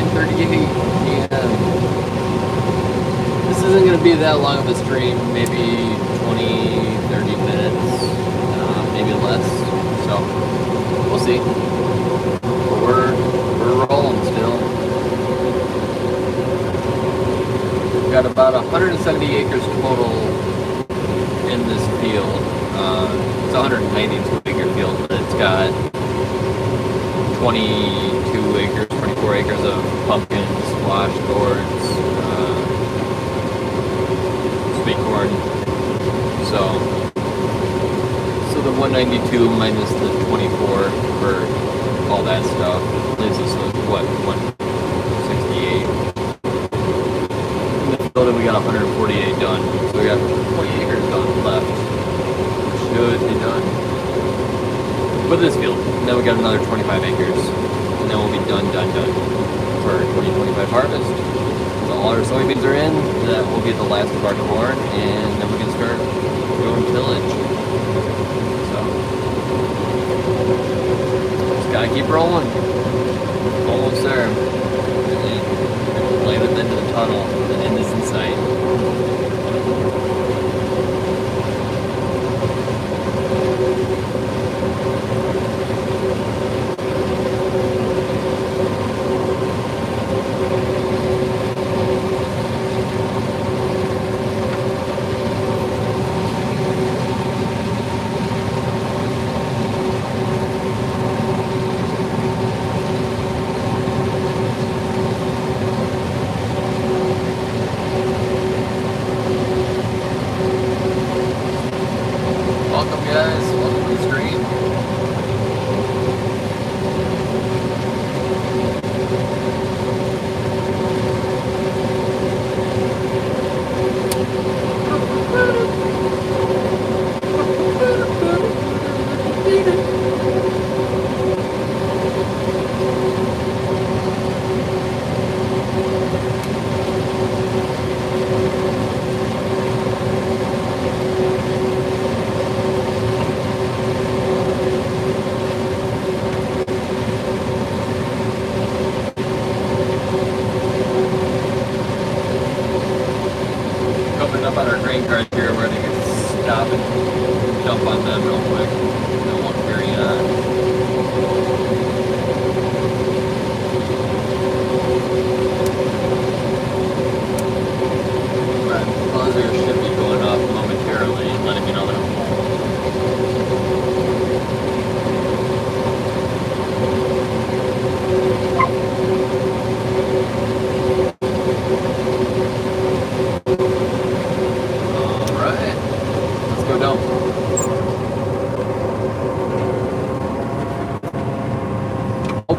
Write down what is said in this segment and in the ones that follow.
9:38 p.m. This isn't going to be that long of a stream, maybe 20, 30 minutes, maybe less. So we'll see. But we're rolling still. We've got about 170 acres total in this field. It's a 192 acre field, but it's got 22 acres, 24 acres of pumpkins, squash, gourds, sweet corn. So the 192 minus the 24 for all that stuff leaves us with what, 168. In the field, we got 148 done. So we got 20 acres done left. Should be done with this field. And then we got another 25 acres. And then we'll be done for 2025 harvest. So all our soybeans are in. That will be the last of our corn. And then we can start doing tillage. So just gotta keep rolling. Almost there. Light at the end of the tunnel. The end is in sight. Welcome guys, welcome to the stream. Coming up on our grain cars here, we're going to stop and jump on them real quick. Then we'll carry on. Right, buzzer should be going off momentarily, letting me know that I'm full. No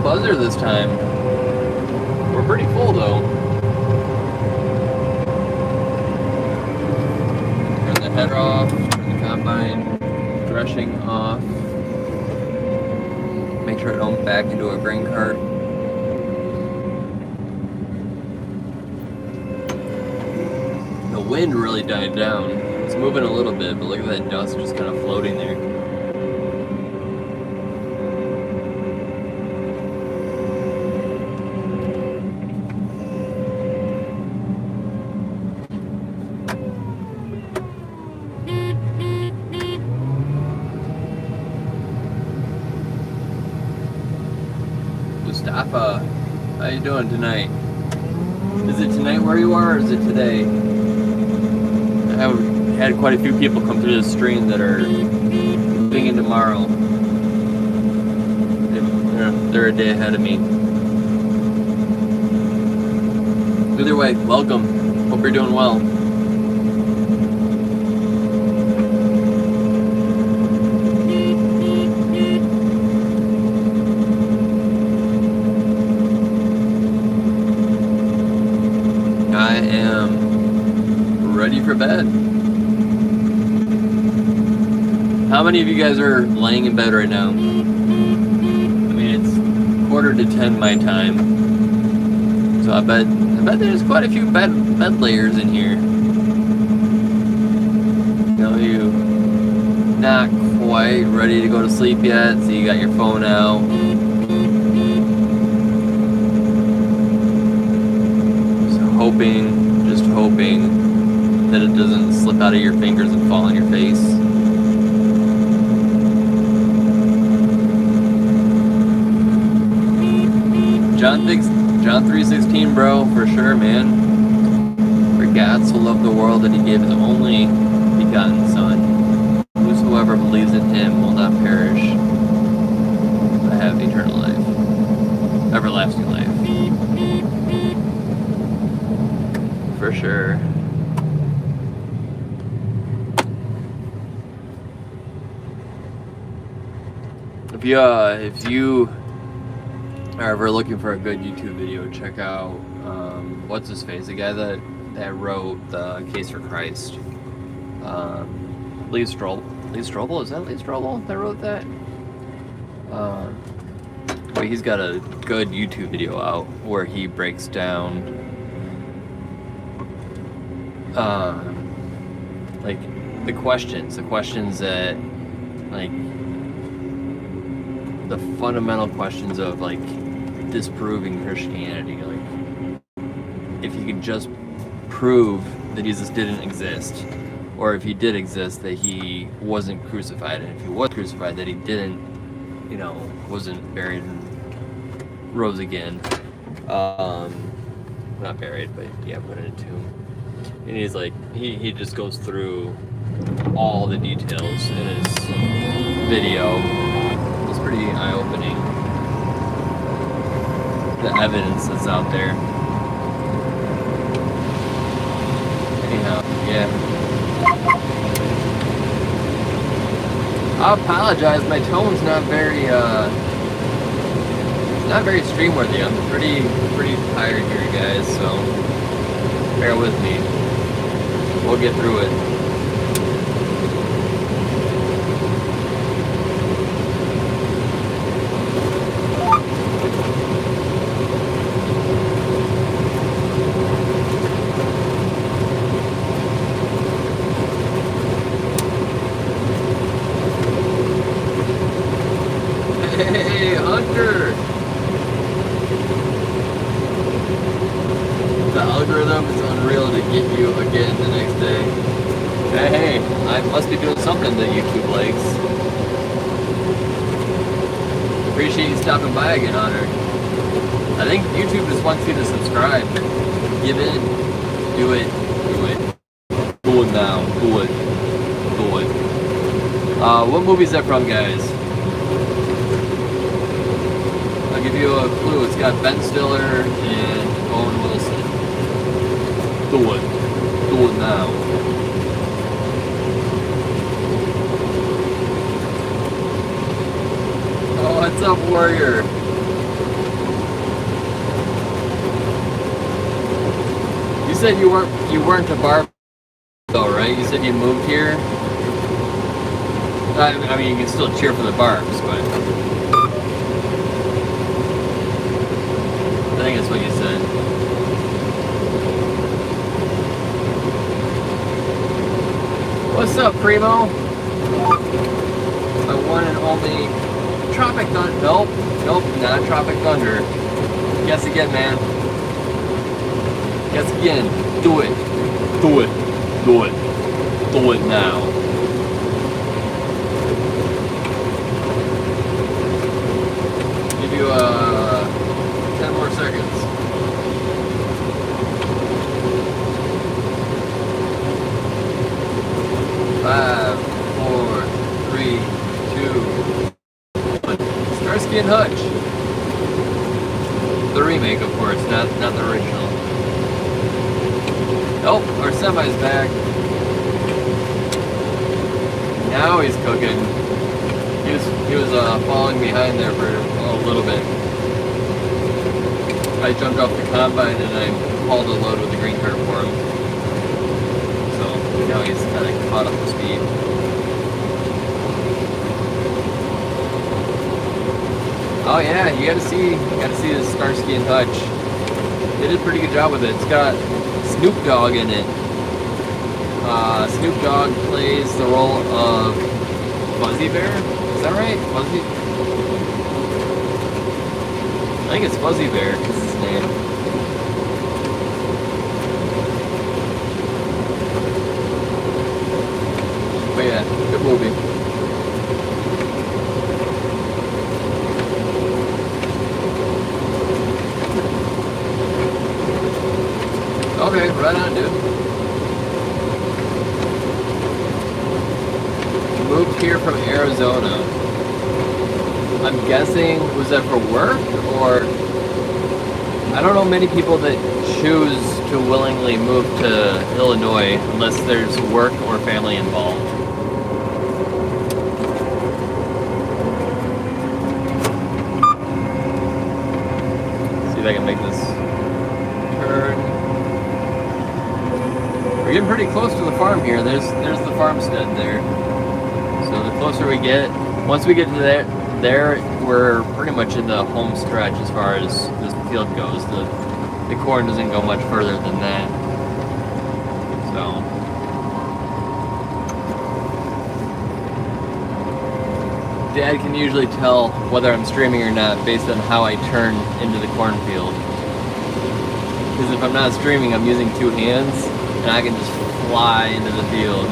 buzzer this time. We're pretty full though. Turn the header off, turn the combine threshing off. Make sure I don't back into a grain cart. The wind really died down. It's moving a little bit, but look at that dust just kind of floating there. Mustafa, how you doing tonight? Is it tonight where you are, or is it today? I've had quite a few people come through the stream that are moving in tomorrow. They're a day ahead of me. Either way, welcome. Hope you're doing well. I am ready for bed. How many of you guys are laying in bed right now? I mean, it's 9:45 my time. So I bet there's quite a few bed layers in here. You not quite ready to go to sleep yet, so you got your phone out. that it doesn't slip out of your fingers and fall on your face. John 3:16, bro, for sure, man. For God so loved the world that he gave his only begotten Son. Whosoever believes in him will not perish, but have eternal life. Everlasting life. For sure. If you are ever looking for a good YouTube video, check out what's his face, the guy that wrote the Case for Christ. Lee Strobel, is that Lee Strobel that wrote that? But he's got a good YouTube video out where he breaks down like the questions that, like, the fundamental questions of, like, disproving Christianity. Like, if you could just prove that Jesus didn't exist, or if he did exist, that he wasn't crucified, and if he was crucified, that he didn't, wasn't buried and rose again. Not buried, but yeah, put in a tomb. And he's like, he just goes through all the details in his video. It's pretty eye-opening, the evidence that's out there. Anyhow, yeah. I apologize, my tone's not very stream-worthy. I'm pretty tired here, guys, so bear with me. We'll get through it. Hey, Hunter! The algorithm is unreal to get you again the next day. Hey, I must be doing something that YouTube likes. Appreciate you stopping by again, Hunter. I think YouTube just wants you to subscribe. Give in. Do it. Do it. Do it now. Do it. Do it. What movie is that from, guys? I'll give you a clue. It's got Ben Stiller and Owen Wilson. Do it. Do it now. Oh, what's up, Warrior? You said you weren't a barber, though, right? You said you moved here. I mean, you can still cheer for the Barbs, but I think that's what you said. What's up, Primo? My one and only Tropic Thunder. Nope, not Tropic Thunder. Guess again, man. Guess again. Do it. Do it. Do it. Do it now. Give you 10 more seconds. 5, 4, 3, 2, 1. Starsky and Hutch. The remake, of course, not the original. Nope, our semi's back. Now he's cooking. He was falling behind there for a little bit. I jumped off the combine and I hauled a load with the green cart for him. So now he's kind of caught up to speed. Oh yeah, you gotta see this Starsky and Hutch. They did a pretty good job with it. It's got Snoop Dogg in it. Snoop Dogg plays the role of Fuzzy Bear. Is that right? Fuzzy? I think it's Fuzzy Bear is his name. But yeah, good movie. Okay, right on, dude. Moved here from Arizona. I'm guessing, was that for work, or I don't know many people that choose to willingly move to Illinois unless there's work or family involved. See if I can make this turn. We're getting pretty close to the farm here. There's the farmstead there. So the closer we get, once we get to there we're pretty much in the home stretch as far as this field goes. The corn doesn't go much further than that. So Dad can usually tell whether I'm streaming or not based on how I turn into the cornfield. Because if I'm not streaming, I'm using two hands and I can just fly into the field.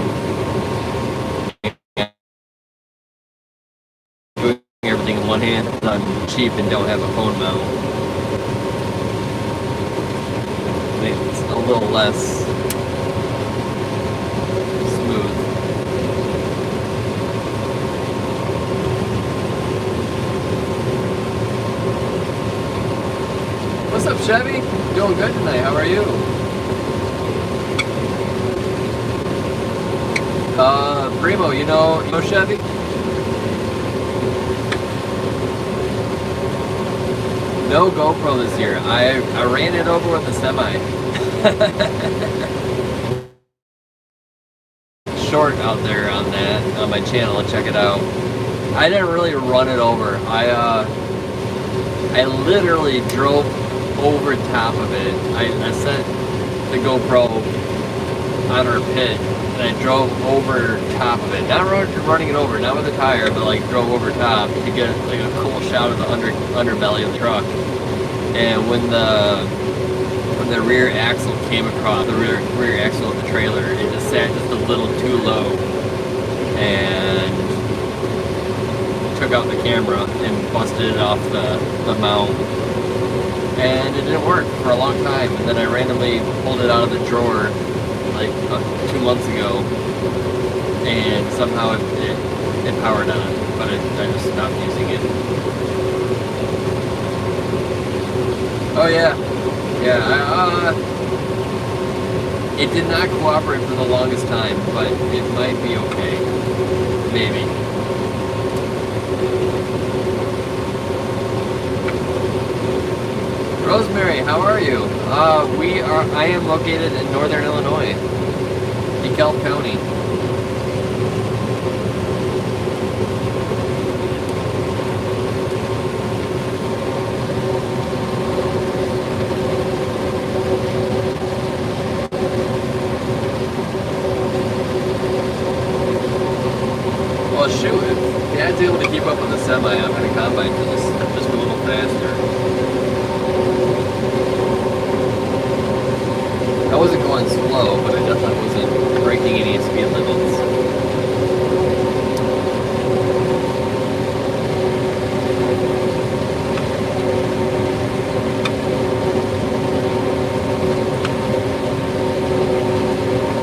Doing everything in one hand because I'm cheap and don't have a phone mount. It's a little less smooth. What's up, Chevy? Doing good tonight. How are you? Primo, you know Chevy? No GoPro this year. I ran it over with a semi. Short out there on that on my channel. Check it out. I didn't really run it over. I literally drove over top of it. I set the GoPro on our pit and I drove over top of it. Not running it over, not with a tire, but like drove over top to get like a cool shot of the underbelly of the truck. And when the rear axle came across, the rear axle of the trailer, it just sat just a little too low and took out the camera and busted it off the mount. And it didn't work for a long time. And then I randomly pulled it out of the drawer like 2 months ago, and somehow it powered on, but I just stopped using it. Oh yeah, it did not cooperate for the longest time, but it might be okay, maybe. Rosemary, how are you? I am located in northern Illinois, DeKalb County. Well, shoot, if Dad's able to keep up with the semi, I'm going to combine just a little faster. I wasn't going slow, but I definitely wasn't breaking any speed limits.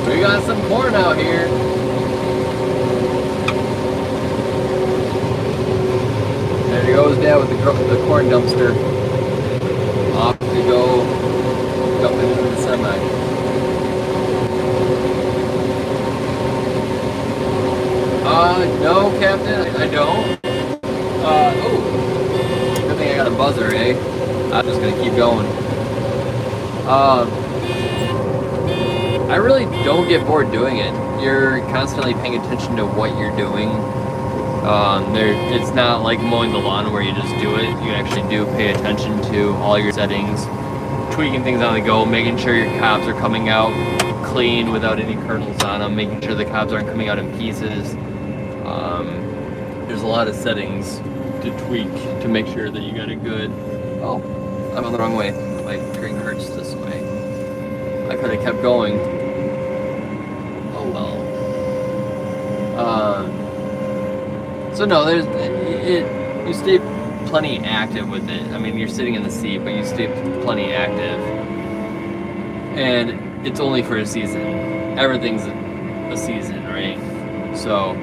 We got some corn out here. There goes Dad with the corn dumpster. Off we go, dump into the semi. No, Captain, I don't. Oh, good thing I got a buzzer, eh? I'm just gonna keep going. I really don't get bored doing it. You're constantly paying attention to what you're doing. It's not like mowing the lawn where you just do it. You actually do pay attention to all your settings, tweaking things on the go, making sure your cobs are coming out clean without any kernels on them, making sure the cobs aren't coming out in pieces. There's a lot of settings to tweak to make sure that you got it good. Oh, I'm on the wrong way. My drink hurts this way. I could have kept going. Oh well. So no, you stay plenty active with it. I mean, you're sitting in the seat, but you stay plenty active. And it's only for a season. Everything's a season, right? So,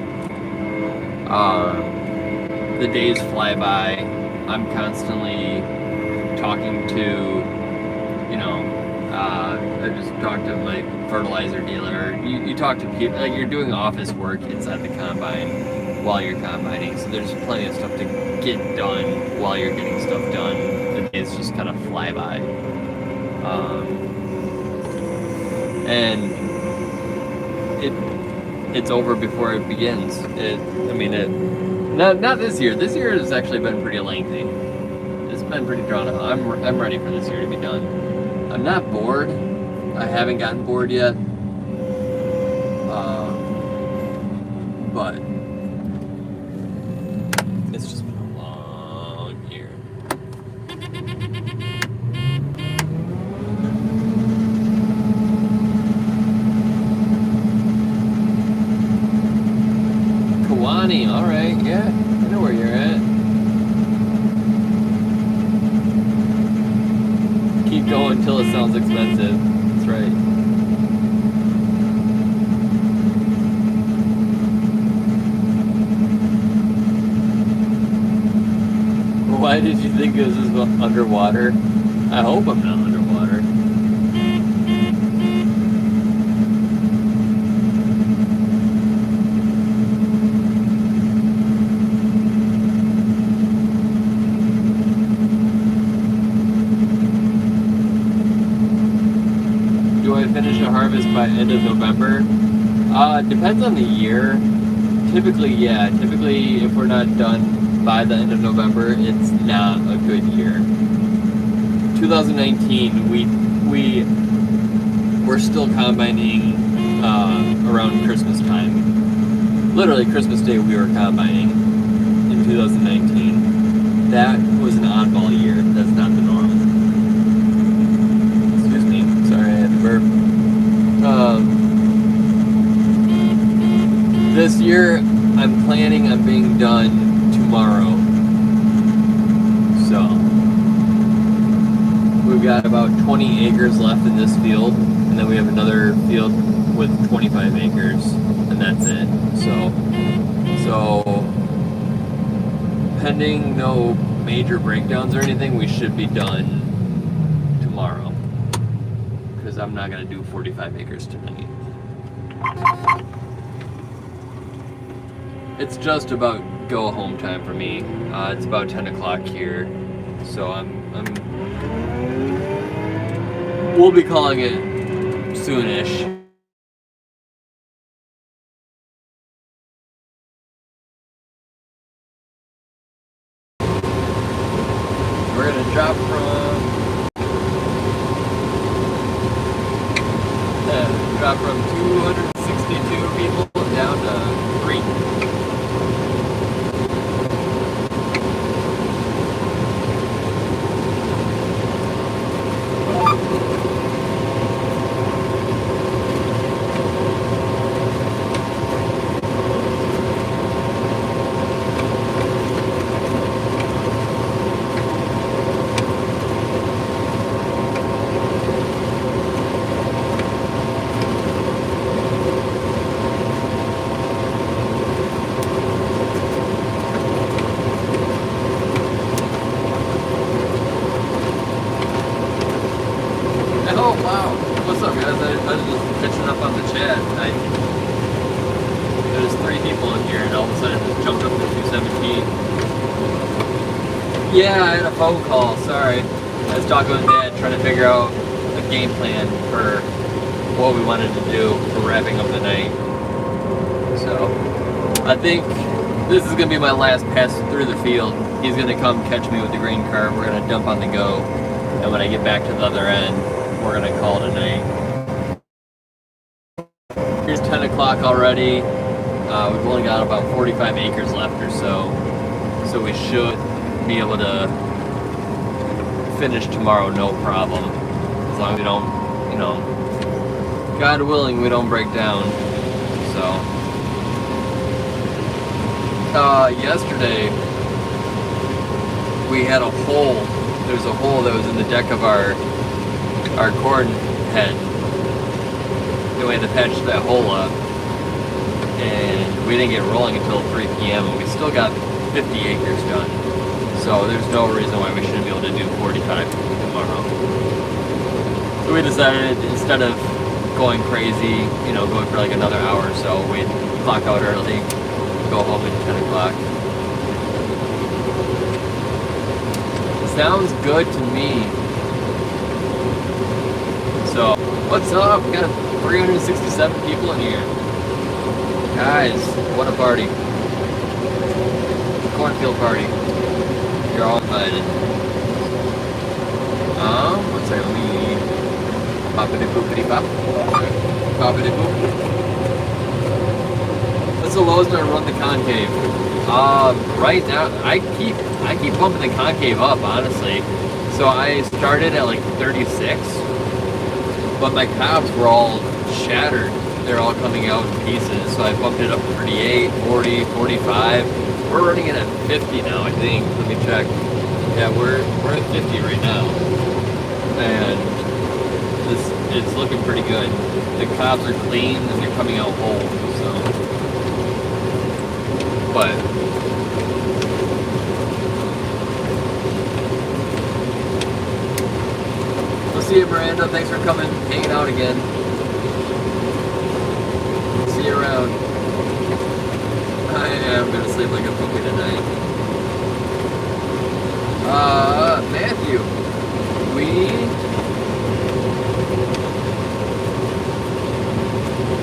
the days fly by. I'm constantly talking to, I just talked to my fertilizer dealer. You talk to people, like you're doing office work inside the combine while you're combining. So there's plenty of stuff to get done while you're getting stuff done. The days just kind of fly by. And it's over before it begins. Not this year. This year has actually been pretty lengthy. It's been pretty drawn out. I'm ready for this year to be done. I'm not bored. I haven't gotten bored yet. But it's just been a long year. Kewanee, alright, yeah. I know where you're at. Keep going until it sounds expensive. That's right. Why did you think this was underwater? I hope I'm not underwater. Do I finish a harvest by end of November? Depends on the year. Typically, yeah. Typically, if we're not done by the end of November, it's not a good year. 2019, we're still combining around Christmas time. Literally Christmas Day we were combining in 2019. That was an oddball year. That's not the norm. Excuse me. Sorry, I had to burp. This year, I'm planning on being done tomorrow. So we've got about 20 acres left in this field, and then we have another field with 25 acres, and that's it. So pending no major breakdowns or anything, we should be done tomorrow, because I'm not going to do 45 acres tonight. It's just about go home time for me. It's about 10 o'clock here, so we'll be calling it soonish. We're gonna drop from 262 people down to 3. Oh wow, what's up guys? I was just catching up on the chat. There's 3 people in here and all of a sudden it just jumped up to 217. Yeah, I had a phone call, sorry. I was talking with Dad trying to figure out a game plan for what we wanted to do for wrapping up the night. So, I think this is going to be my last pass through the field. He's going to come catch me with the grain cart. We're going to dump on the go. And when I get back to the other end, we're going to call it a night. Here's 10 o'clock already. We've only got about 45 acres left or so. So we should be able to finish tomorrow no problem. As long as we don't, God willing, we don't break down. So Yesterday we had a hole. There's a hole that was in the deck of our corn head. And we had to patch that hole up. And we didn't get rolling until 3 p.m. and we still got 50 acres done. So there's no reason why we shouldn't be able to do 45 tomorrow. So we decided instead of going crazy, going for like another hour or so, we'd clock out early, go home at 10 o'clock. Sounds good to me. So, what's up? We got 367 people in here. Guys, what a party. Cornfield party. You're all invited. What's our lead? Poppity poopity pop. Poppity poop. What's the lowest I run the concave? Right now, I keep pumping the concave up, honestly. So I started at like 36, but my cobs were all shattered. They're all coming out in pieces. So I bumped it up to 38, 40, 45. We're running it at 50 now, I think. Let me check. Yeah, we're at 50 right now. And it's looking pretty good. The cobs are clean and they're coming out whole, so. But we'll see you, Miranda. Thanks for coming, hanging out again. See you around. I am gonna sleep like a puppy tonight. Matthew,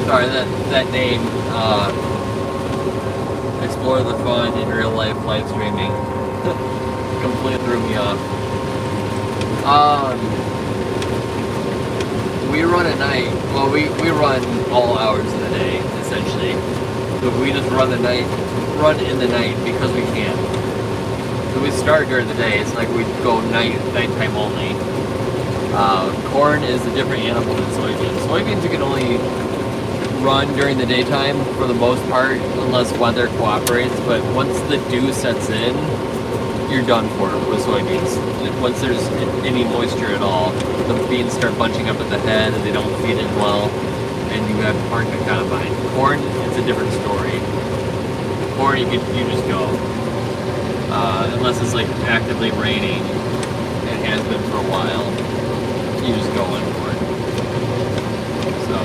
sorry, that name, Explore the Fun in Real Life live streaming completely threw me off. We run at night. Well, we run all hours of the day, essentially. But we just run in the night because we can. So we start during the day. It's like we go nighttime only. Corn is a different animal than soybeans. Soybeans you can only run during the daytime for the most part, unless weather cooperates. But once the dew sets in, you're done for with soybeans. Once there's any moisture at all, the beans start bunching up at the head and they don't feed in well, and you have to park the combine. Corn, it's a different story. Corn, you just go. Unless it's like actively raining, it has been for a while, you just go in for it. So.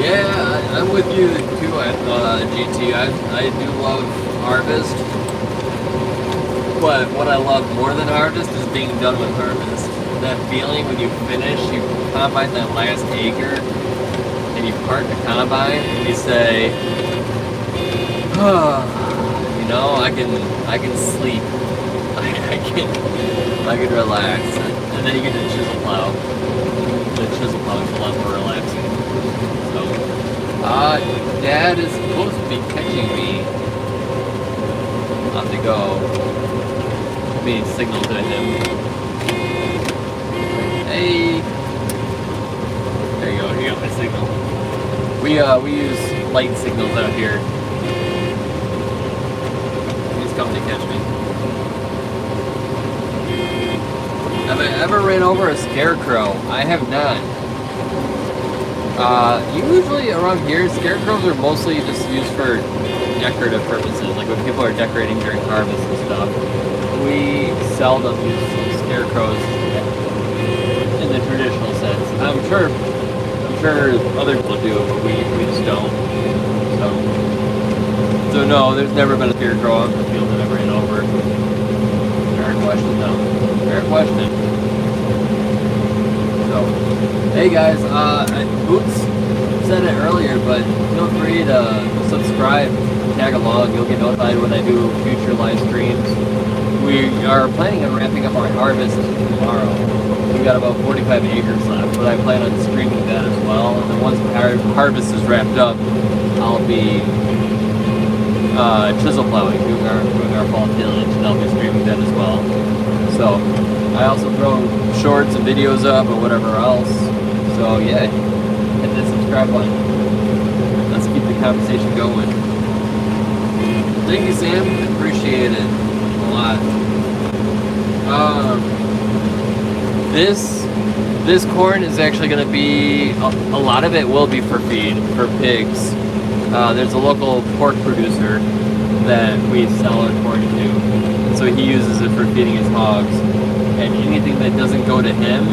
Yeah, I'm with you too at GT. I do love harvest, but what I love more than harvest is being done with harvest. That feeling when you finish, you combine that last acre, and you park the combine, and you say, oh, I can sleep, I can relax, and then you get to chisel plow. The chisel plow is a lot more relaxing. So, Dad is supposed to be catching me on the go. Being signaled to him. Hey! There you go, you got my signal. We use light signals out here. He's coming to catch me. Have I ever ran over a scarecrow? I have not. Usually around here, scarecrows are mostly just used for decorative purposes, like when people are decorating during harvest and stuff. We seldom use scarecrows in the traditional sense. I'm sure other people do, but we just don't. So no, there's never been a scarecrow out in the field that I ran over. Fair question though. Fair question. So, hey guys, Boots said it earlier, but feel free to subscribe, tag along. You'll get notified when I do future live streams. We are planning on wrapping up our harvest tomorrow. We've got about 45 acres left, but I plan on streaming that as well. And then once our harvest is wrapped up, I'll be chisel plowing, doing our fall tillage, and I'll be streaming that as well. So I also throw shorts and videos up or whatever else. So yeah, hit that subscribe button. Let's keep the conversation going. Thank you, Sam. Appreciate it a lot. This corn is actually going to be a lot of it will be for feed for pigs. There's a local pork producer that we sell our corn to, and so he uses it for feeding his hogs. And anything that doesn't go to him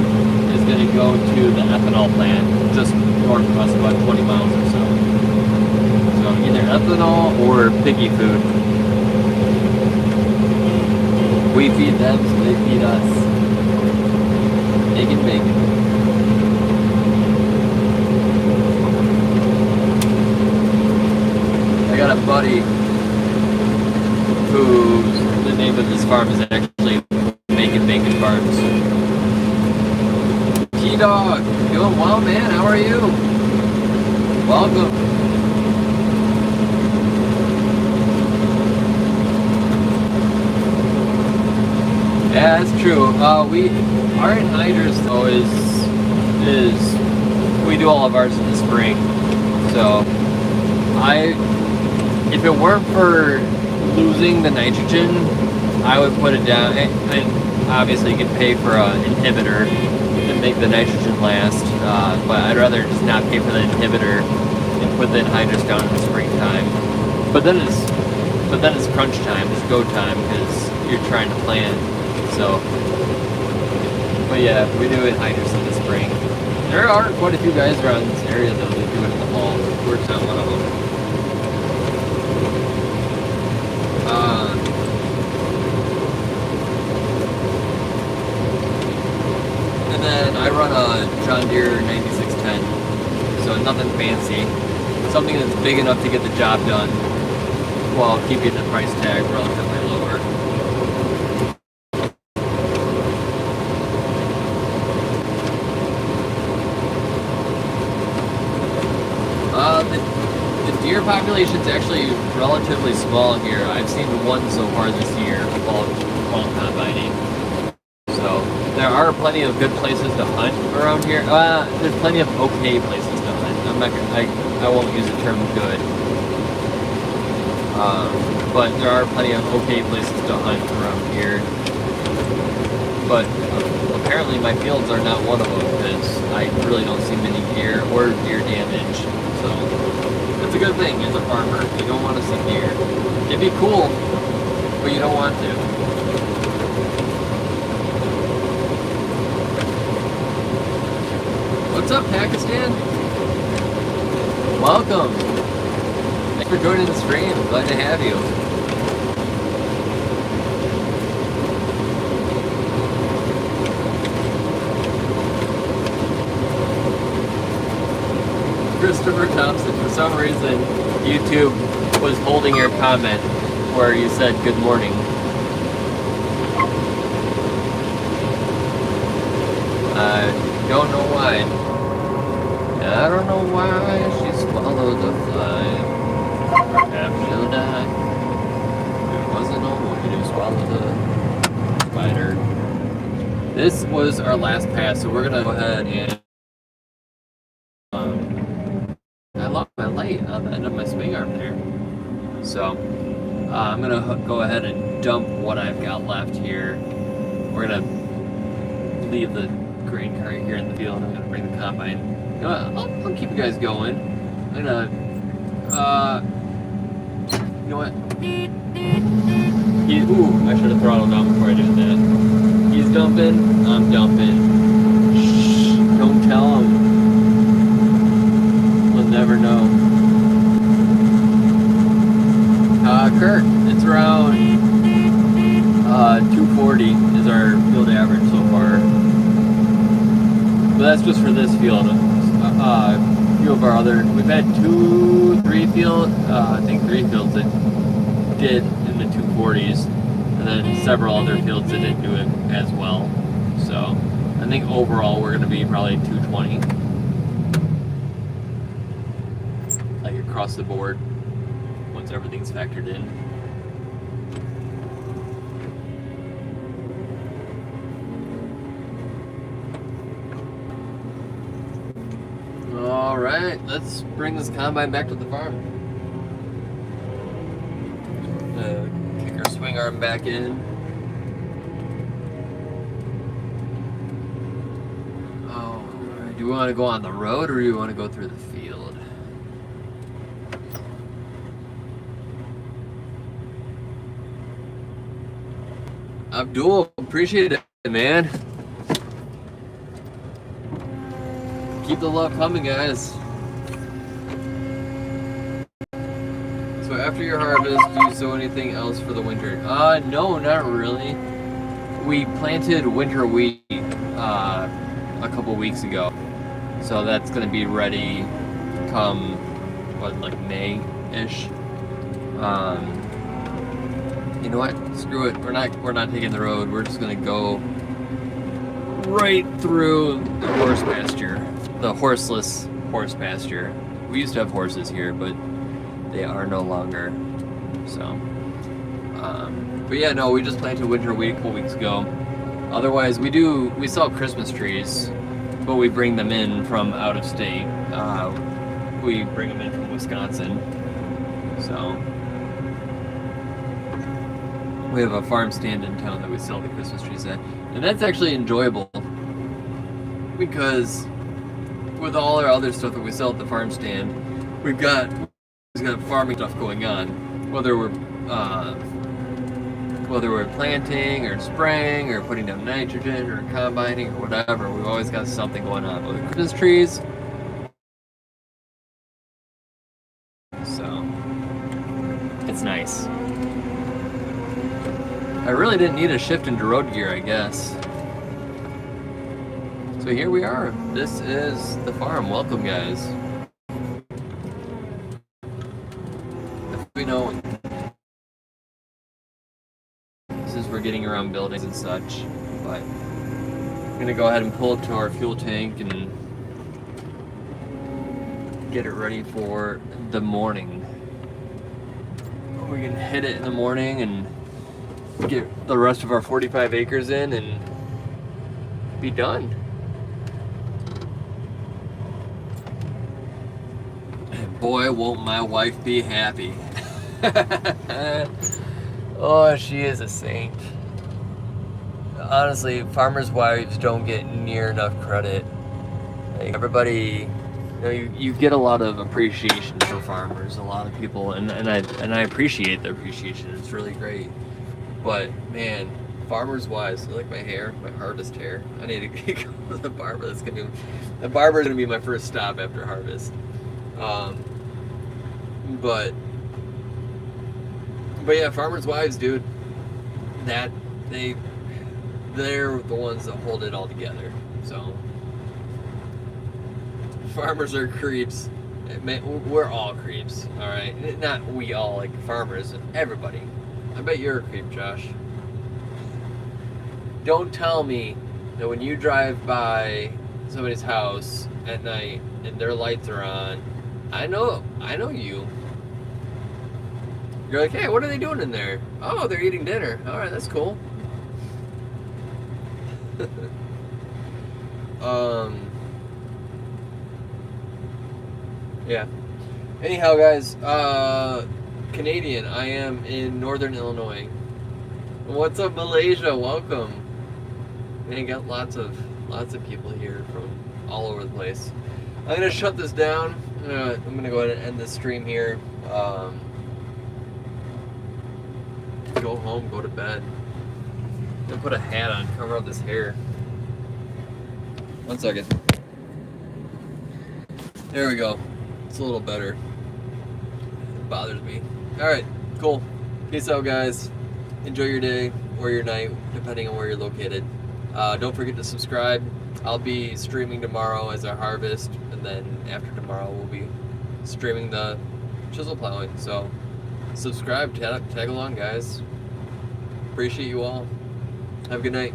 is going to go to the ethanol plant just north of us, about 20 miles or so. So either ethanol or piggy food. We feed them, so they feed us. Egg and bacon. I got a buddy whose the name of his farm is actually Making Bacon Farms. T-Dog, doing well, man. How are you? Welcome. Yeah, that's true. Our anhydrous though is we do all of ours in the spring. So if it weren't for losing the nitrogen, I would put it down. And obviously you can pay for an inhibitor to make the nitrogen last, but I'd rather just not pay for the inhibitor and put the anhydrous down in the springtime. But then it's crunch time, it's go time, because you're trying to plant. So, but yeah, we do anhydrous in the spring. There are quite a few guys around this area though that do it in the fall. We're not one of them. And then I run a John Deere 9610, so nothing fancy. Something that's big enough to get the job done while keeping the price tag relatively lower. The deer population is actually relatively small here. I've seen one so far this year while combining. So there are plenty of good places to hunt around here. There's plenty of okay places to hunt. I won't use the term good. But there are plenty of okay places to hunt around here. But apparently my fields are not one of them because I really don't see many deer or deer damage. So that's a good thing as a farmer. You don't want to see deer. It'd be cool, but you don't want to. What's up, Pakistan? Welcome. Thanks for joining the stream. Glad to have you. Christopher Thompson, for some reason, YouTube was holding your comment where you said good morning. I don't know why. I don't know why she swallowed the fly. Perhaps she'll die. It wasn't no way to swallow the spider. This was our last pass, so we're gonna go ahead and I lost my light on the end of my swing arm there. So I'm gonna go ahead and dump what I've got left here. We're gonna leave the grain cart here in the field. I'm gonna bring the combine. You know what? I'll keep you guys going. I'm gonna you know what? Ooh, I should have throttled down before I did that. He's dumping, I'm dumping. Shh, don't tell him. Never know. Kirk, it's around 240 is our field average so far. But that's just for this field. A few of our other, we've had three fields that did in the 240s, and then several other fields that didn't do it as well. So I think overall we're going to be probably 220. Across the board once everything's factored in. right, let's bring this combine back to the farm. Kick our swing arm back in. Oh, do we want to go on the road or do we want to go through the field? Abdul, appreciate it, man. Keep the love coming, guys. So after your harvest, do you sow anything else for the winter? No, not really. We planted winter wheat a couple weeks ago. So that's gonna be ready come, what, like May-ish? You know what? Screw it. We're not taking the road. We're just gonna go right through the horse pasture. The horseless horse pasture. We used to have horses here, but they are no longer. So, but yeah, no, we just planted winter wheat a couple weeks ago. Otherwise, we sell Christmas trees, but we bring them in from out of state. We bring them in from Wisconsin. So, we have a farm stand in town that we sell the Christmas trees at. And that's actually enjoyable because with all our other stuff that we sell at the farm stand, we've got farming stuff going on, whether we're planting or spraying or putting down nitrogen or combining or whatever. We've always got something going on. But with Christmas trees, so it's nice. I really didn't need a shift into road gear, I guess. So here we are. This is the farm. Welcome, guys. We know since we're getting around buildings and such, but I'm gonna go ahead and pull up to our fuel tank and get it ready for the morning. We can hit it in the morning and get the rest of our 45 acres in and be done. And boy, won't my wife be happy. Oh, she is a saint. Honestly, farmers' wives don't get near enough credit. Like everybody, you get a lot of appreciation for farmers. A lot of people, and I appreciate the appreciation. It's really great. But man, farmers' wives, like my hair, my harvest hair. I need to go to the barber. The barber's gonna be my first stop after harvest. But yeah, farmers' wives, dude. They're the ones that hold it all together. So farmers are creeps. We're all creeps, all right. Not we all, like farmers. Everybody. I bet you're a creep, Josh. Don't tell me that when you drive by somebody's house at night and their lights are on, I know you. You're like, hey, what are they doing in there? Oh, they're eating dinner. All right, that's cool. Yeah. Anyhow, guys, Canadian, I am in Northern Illinois. What's up, Malaysia? Welcome. Man, got lots of people here from all over the place. I'm gonna shut this down. I'm gonna go ahead and end this stream here. Go home, go to bed. I'm gonna put a hat on, cover up this hair. 1 second. There we go. It's a little better. It bothers me. Alright, cool. Peace out, guys. Enjoy your day or your night, depending on where you're located. Don't forget to subscribe. I'll be streaming tomorrow as I harvest, and then after tomorrow we'll be streaming the chisel plowing. So subscribe, tag along, guys. Appreciate you all. Have a good night.